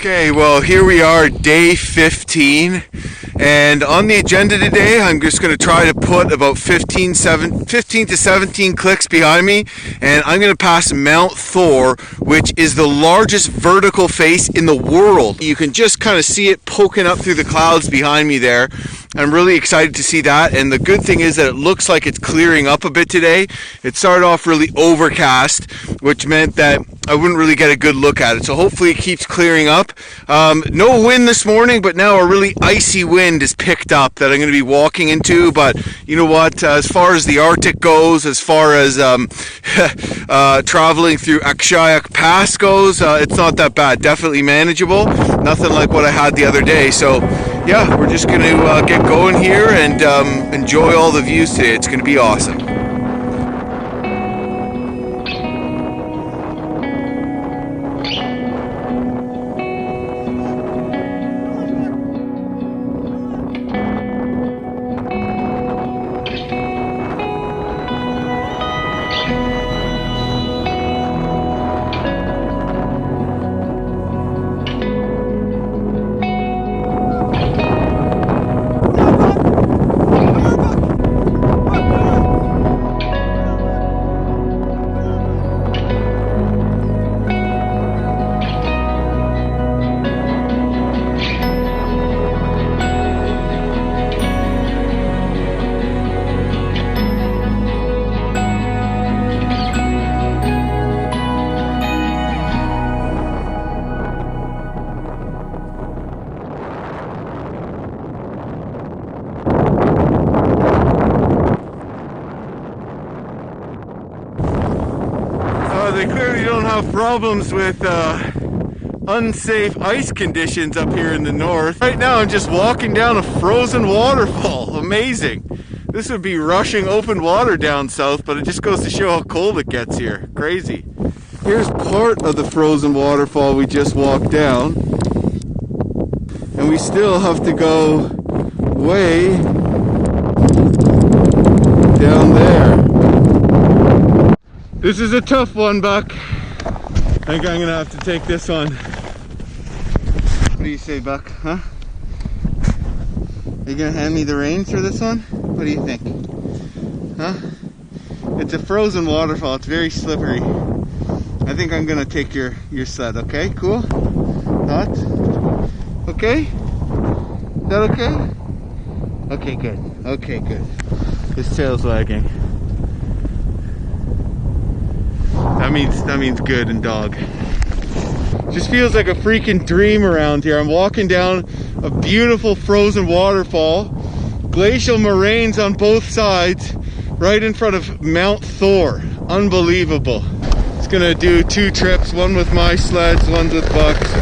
Okay, well here we are, day 15, and on the agenda today I'm just going to try to put about 15 to 17 clicks behind me, and I'm going to pass Mount Thor, which is the largest vertical face in the world. You can just kind of see it poking up through the clouds behind me there. I'm really excited to see that, and the good thing is that it looks like it's clearing up a bit today. It started off really overcast, which meant that I wouldn't really get a good look at it, so hopefully it keeps clearing up. No wind this morning, but now a really icy wind is picked up that I'm going to be walking into. But you know what, as far as the Arctic goes, as far as traveling through Akshayuk Pass goes, it's not that bad. Definitely manageable. Nothing like what I had the other day. So yeah, we're just going to get going here and enjoy all the views today. It's going to be awesome. They clearly don't have problems with unsafe ice conditions up here in the north. Right now I'm just walking down a frozen waterfall. Amazing. This would be rushing open water down south, but it just goes to show how cold it gets here. Crazy. Here's part of the frozen waterfall we just walked down, and we still have to go way down there. This is a tough one, Buck. I think I'm gonna have to take this one. What do you say, Buck? Huh? Are you gonna hand me the reins for this one? What do you think? Huh? It's a frozen waterfall. It's very slippery. I think I'm gonna take your sled. Okay, cool? Not? Okay? Is that okay? Okay, good. Okay, good. His tail's wagging. That means good in dog. Just feels like a freaking dream around here. I'm walking down a beautiful frozen waterfall, glacial moraines on both sides, right in front of Mount Thor. Unbelievable. It's gonna do 2 trips, one with my sleds, one with Buck's.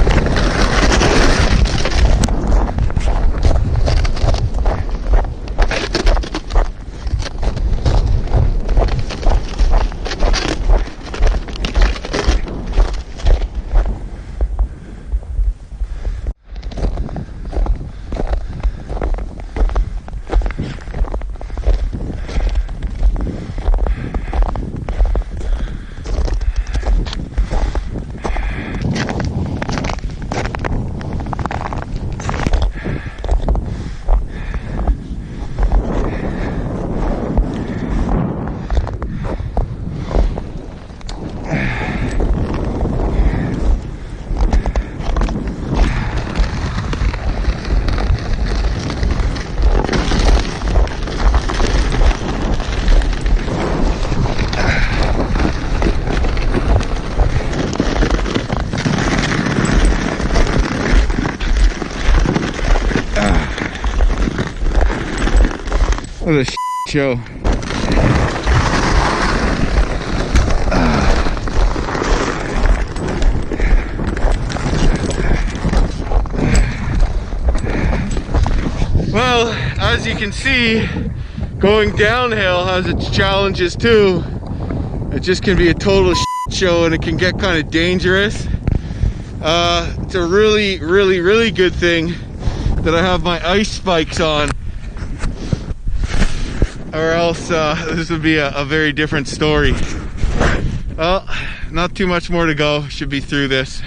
What a show. Well, as you can see, going downhill has its challenges too. It just can be a total show, and it can get kind of dangerous. It's a really good thing that I have my ice spikes on, or else this would be a very different story. Well, not too much more to go. Should be through this.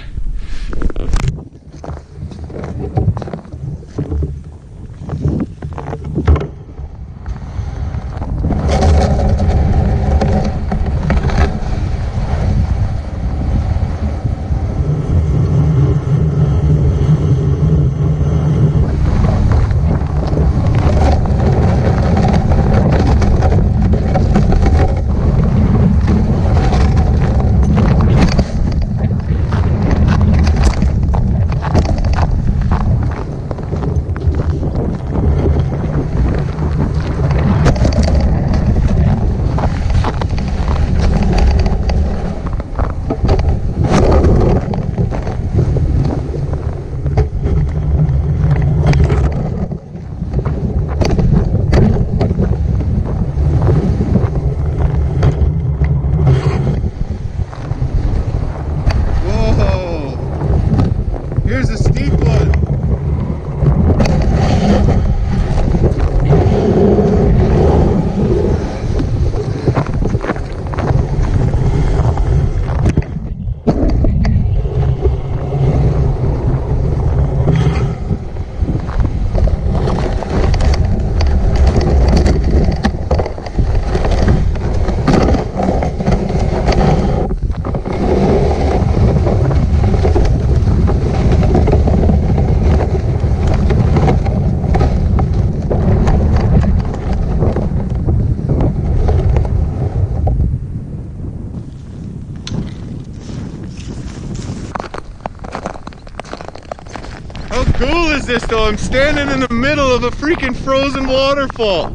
is this though? I'm standing in the middle of a freaking frozen waterfall.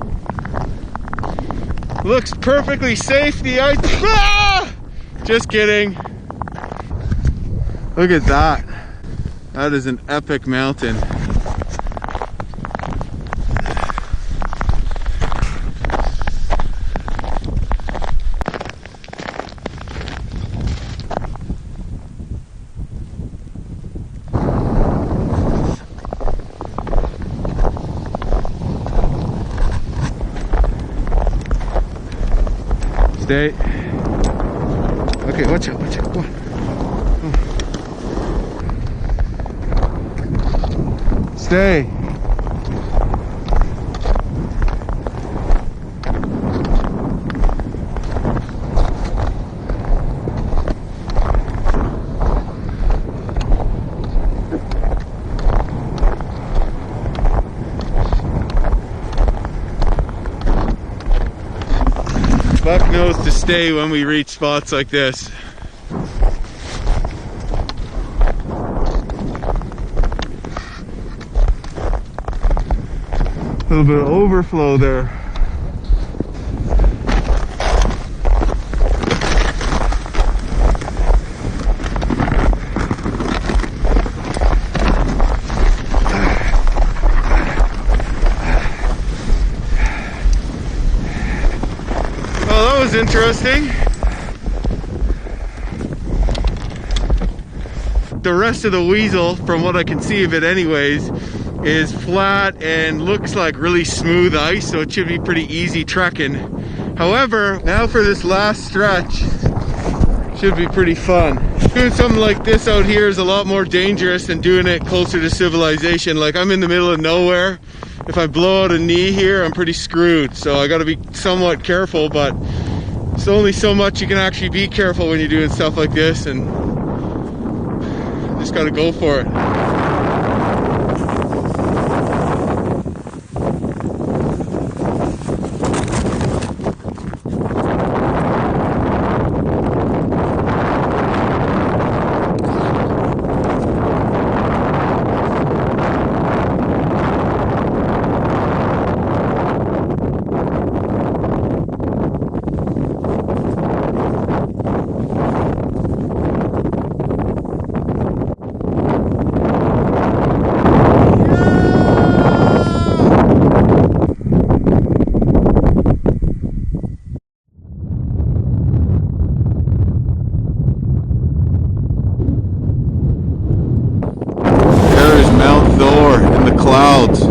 Looks perfectly safe. The ice. Ah! Just kidding. Look at that. That is an epic mountain. Stay. Okay, watch out, watch out. Go on. Stay. Buck knows to stay when we reach spots like this. A little bit of overflow there. Well, that was interesting. The rest of the Wiesel, from what I can see of it anyways, is flat and looks like really smooth ice, so it should be pretty easy trekking. However, now for this last stretch, should be pretty fun. Doing something like this out here is a lot more dangerous than doing it closer to civilization. Like, I'm in the middle of nowhere. If I blow out a knee here, I'm pretty screwed, so I gotta be somewhat careful, but there's only so much you can actually be careful when you're doing stuff like this, and just gotta go for it. Mount Thor in the clouds.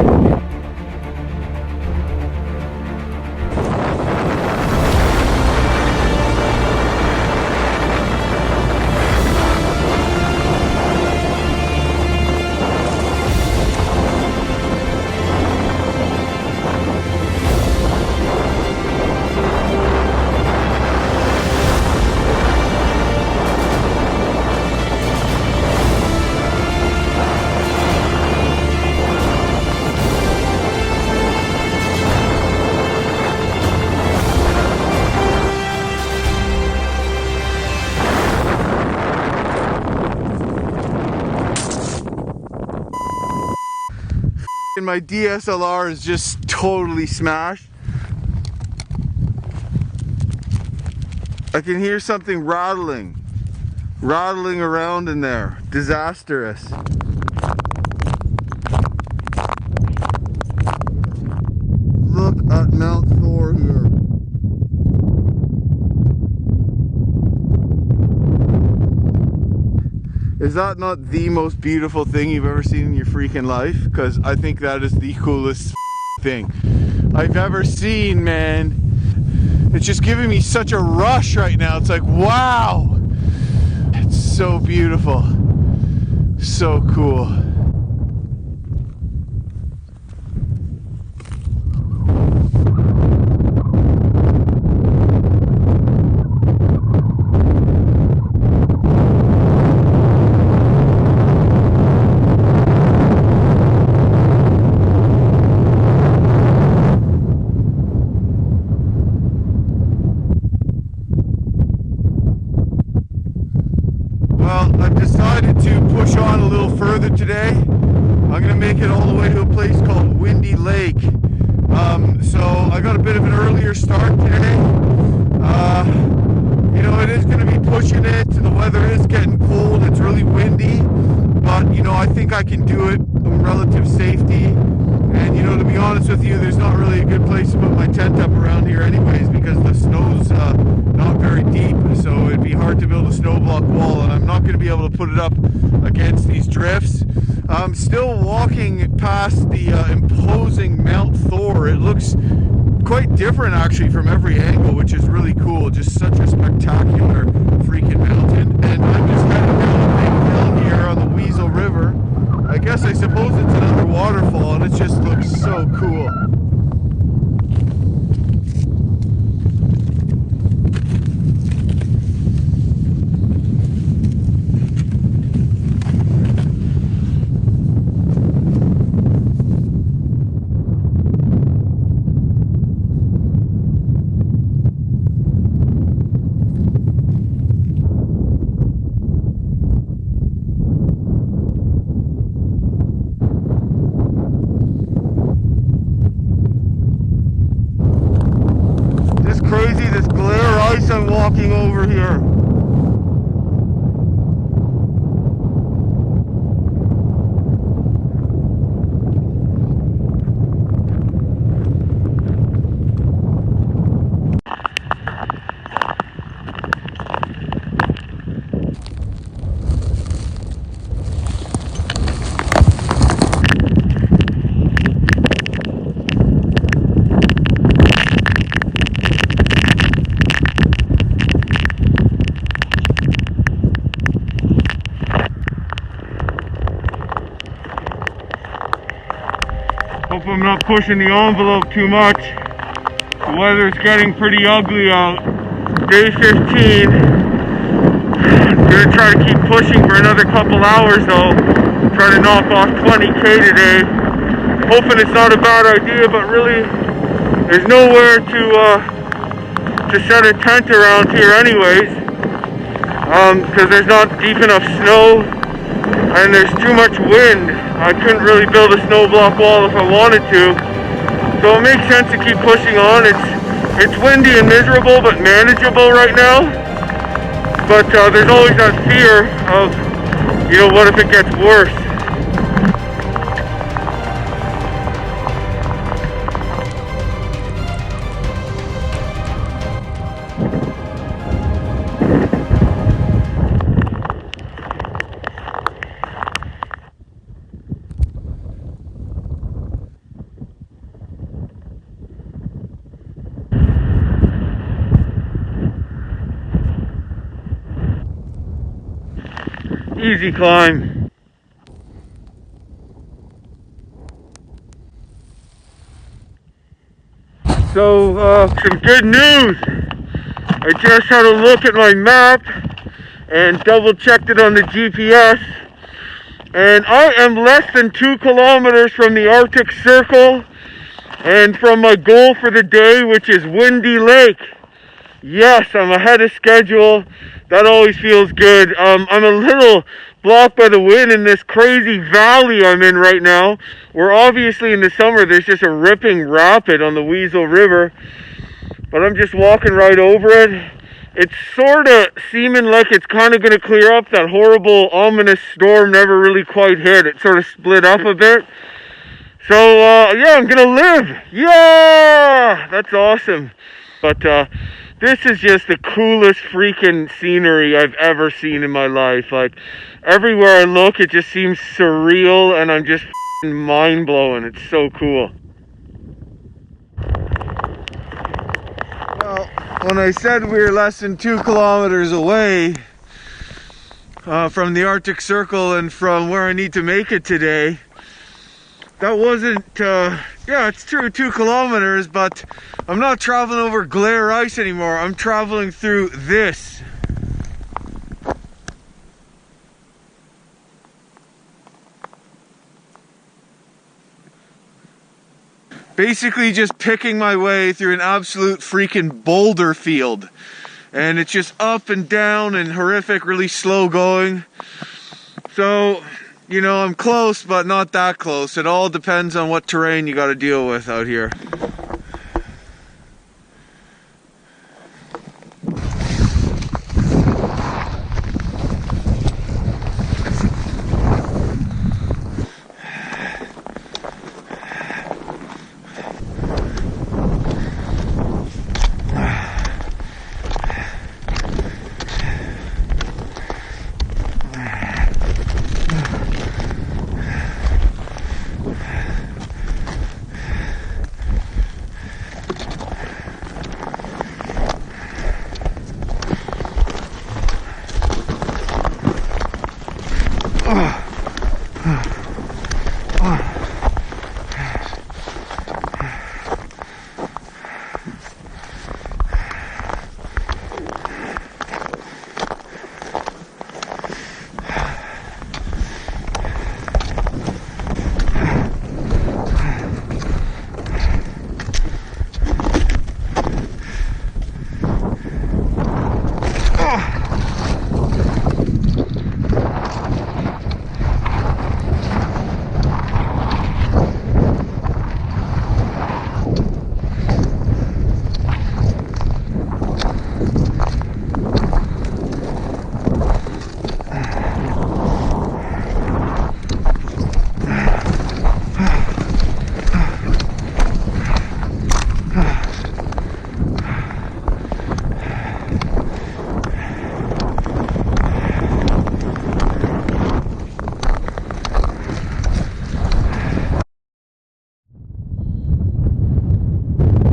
And my DSLR is just totally smashed. I can hear something rattling around in there. Disastrous. Look at Mount Thor here. Is that not the most beautiful thing you've ever seen in your freaking life? Because I think that is the coolest thing I've ever seen, man. It's just giving me such a rush right now. It's like, wow. It's so beautiful. So cool. Well, I've decided to push on a little further today. I'm I'm gonna make it all the way to a place called Windy Lake. So I got a bit of an earlier start today. You know, it is gonna be pushing it. The weather is getting cold. It's really windy, but you know, I think I can do it with relative safety. And you know, to be honest with you, there's not really a good place to put my tent up around here anyways, because the snow's not very deep, so it'd be hard to build a snow block wall, and I'm not going to be able to put it up against these drifts. I'm still walking past the imposing Mount Thor. It looks quite different actually from every angle, which is really cool. Just such a spectacular freaking mountain. And I'm just heading down a big hill here on the Wiesel River. I guess I suppose it's another waterfall, and it just looks so cool. I'm walking over here. Hope I'm not pushing the envelope too much. The weather's getting pretty ugly out. Day 15. I'm gonna try to keep pushing for another couple hours though. Try to knock off 20K today. Hoping it's not a bad idea, but really there's nowhere to set a tent around here anyways. Because there's not deep enough snow and there's too much wind. I couldn't really build a snow block wall if I wanted to. So it makes sense to keep pushing on. It's windy and miserable, but manageable right now. But there's always that fear of, you know, what if it gets worse? Easy climb. So, some good news. I just had a look at my map and double checked it on the GPS. And I am less than 2 kilometers from the Arctic Circle and from my goal for the day, which is Windy Lake. Yes, I'm ahead of schedule. That always feels good. I'm a little blocked by the wind in this crazy valley I'm in right now, where obviously in the summer there's just a ripping rapid on the Wiesel River, but I'm just walking right over it. It's sort of seeming like it's kind of going to clear up. That horrible ominous storm never really quite hit. It sort of split up a bit. So yeah, I'm gonna live. Yeah, that's awesome. But this is just the coolest freaking scenery I've ever seen in my life. Like, everywhere I look, it just seems surreal, and I'm just mind-blowing. It's so cool. Well, when I said we were less than 2 kilometers away from the Arctic Circle and from where I need to make it today, that wasn't, yeah, it's true, 2 kilometers, but I'm not traveling over glare ice anymore. I'm traveling through this. Basically just picking my way through an absolute freaking boulder field. And it's just up and down and horrific, really slow going. So you know, I'm close, but not that close. It all depends on what terrain you got to deal with out here.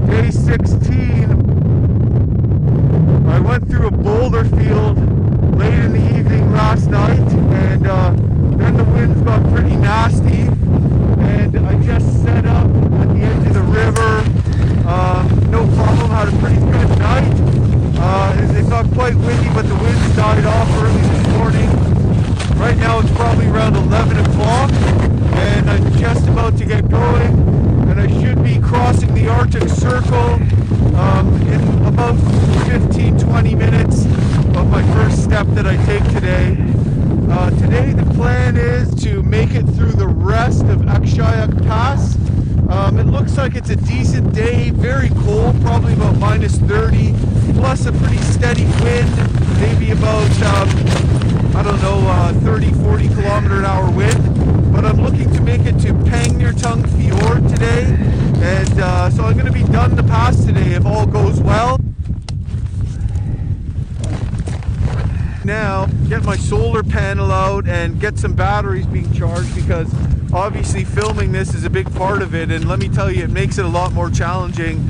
Day 16, I went through a boulder field late in the evening last night, and then the winds got pretty nasty, and I just set up at the edge of the river. No problem, had a pretty good night. It got quite windy, but the winds died off early this morning. Right now it's probably around 11 o'clock, and I'm just about to get going. And I should be crossing the Arctic Circle in about 15-20 minutes of my first step that I take today. Today the plan is to make it through the rest of Akshayuk Pass. It looks like it's a decent day, very cold, probably about -30, plus a pretty steady wind, maybe about, I don't know, 30-40 kilometer an hour wind. But I'm looking to make it to Pangnirtung Fjord today, and so I'm going to be done the pass today if all goes well. Now, get my solar panel out and get some batteries being charged, because obviously filming this is a big part of it, and let me tell you, it makes it a lot more challenging.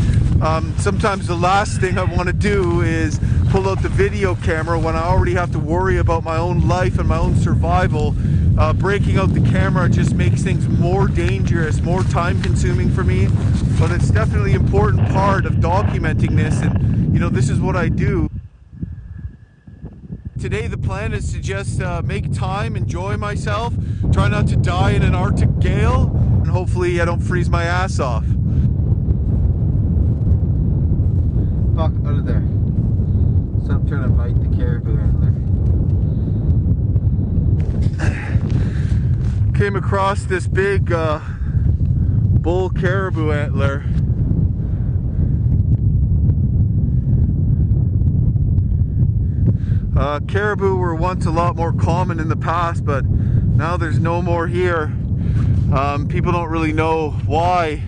Sometimes the last thing I want to do is pull out the video camera when I already have to worry about my own life and my own survival. Breaking out the camera just makes things more dangerous, more time consuming for me, but it's definitely an important part of documenting this, and you know, this is what I do. Today the plan is to just make time, enjoy myself, try not to die in an Arctic gale, and hopefully I don't freeze my ass off. Fuck, out of there. Stop trying to bite the caribou antler. Came across this big bull caribou antler. Caribou were once a lot more common in the past, but now there's no more here. People don't really know why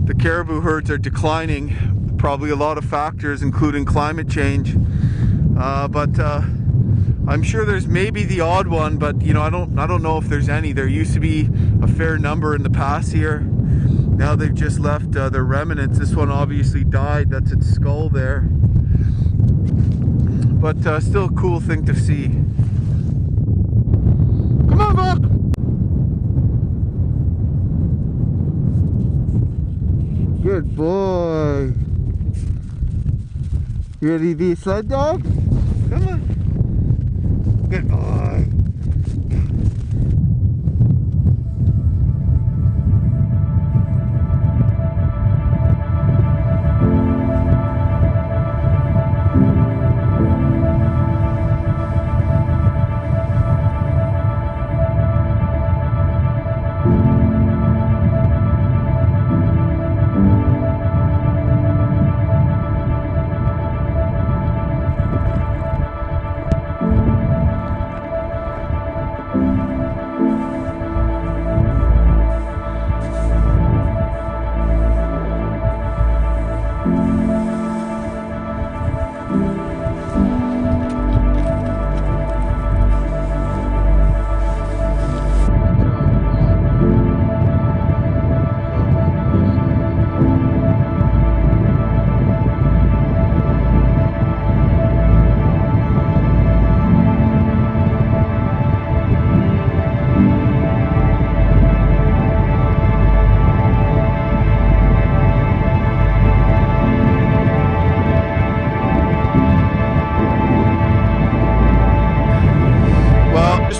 the caribou herds are declining. Probably a lot of factors, including climate change. But I'm sure there's maybe the odd one, but you know, I don't know if there's any. There used to be a fair number in the past here. Now they've just left their remnants. This one obviously died. That's its skull there. But still a cool thing to see. Come on, Buck! Good boy. You ready to be a sled dog? Come on. Good boy.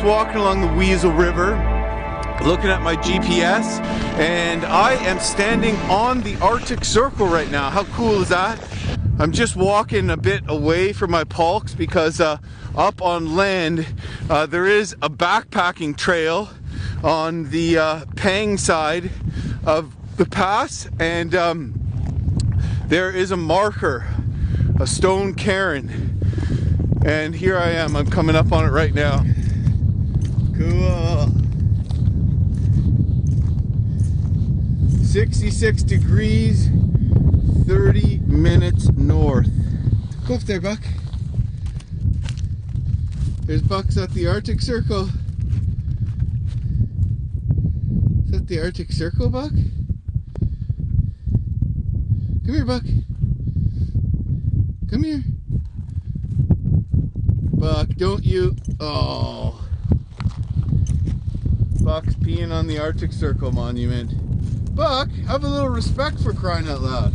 walking along the Wiesel River, looking at my GPS, and I am standing on the Arctic Circle right now. How cool is that? I'm just walking a bit away from my pulks because up on land there is a backpacking trail on the Pang side of the pass, and there is a marker, a stone cairn, and here I am. I'm coming up on it right now. Cool. 66 degrees, 30 minutes north. Go up there, Buck. There's Buck's at the Arctic Circle. Is that the Arctic Circle, Buck? Come here, Buck. Come here. Buck, don't you... Oh. Buck's peeing on the Arctic Circle monument. Buck, have a little respect for crying out loud.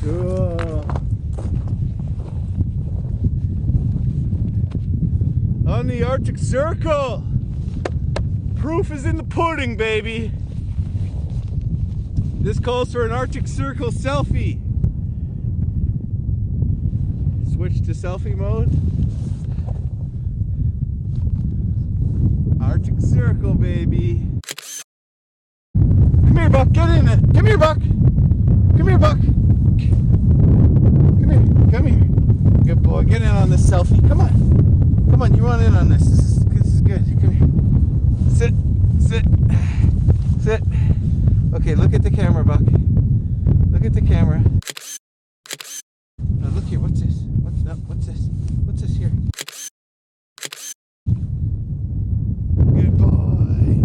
Cool. On the Arctic Circle. Proof is in the pudding, baby. This calls for an Arctic Circle selfie. Switch to selfie mode. Arctic Circle, baby. Come here, Buck, get in it. Come here, Buck. Come here, Buck. Come here, come here. Good boy, get in on this selfie. Come on. Come on, you want in on this. This is good. Come here. Sit, sit, sit. Okay, look at the camera, Buck. Look at the camera. Now look here, what's this? What's this? What's this here? Good boy.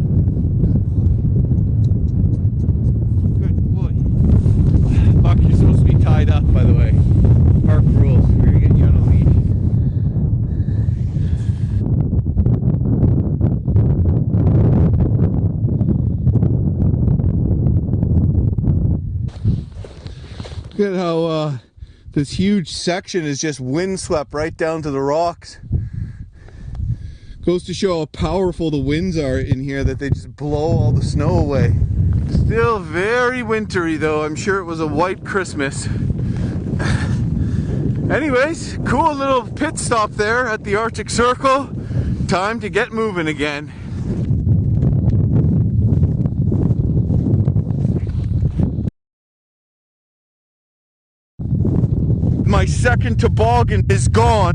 Good boy. Buck, you're supposed to be tied up, by the way. Park rules. We're gonna get you on a leash. Look at how this huge section is just windswept right down to the rocks. Goes to show how powerful the winds are in here, that they just blow all the snow away. Still very wintry though. I'm sure it was a white Christmas. Anyways, cool little pit stop there at the Arctic Circle. Time to get moving again. My second toboggan is gone.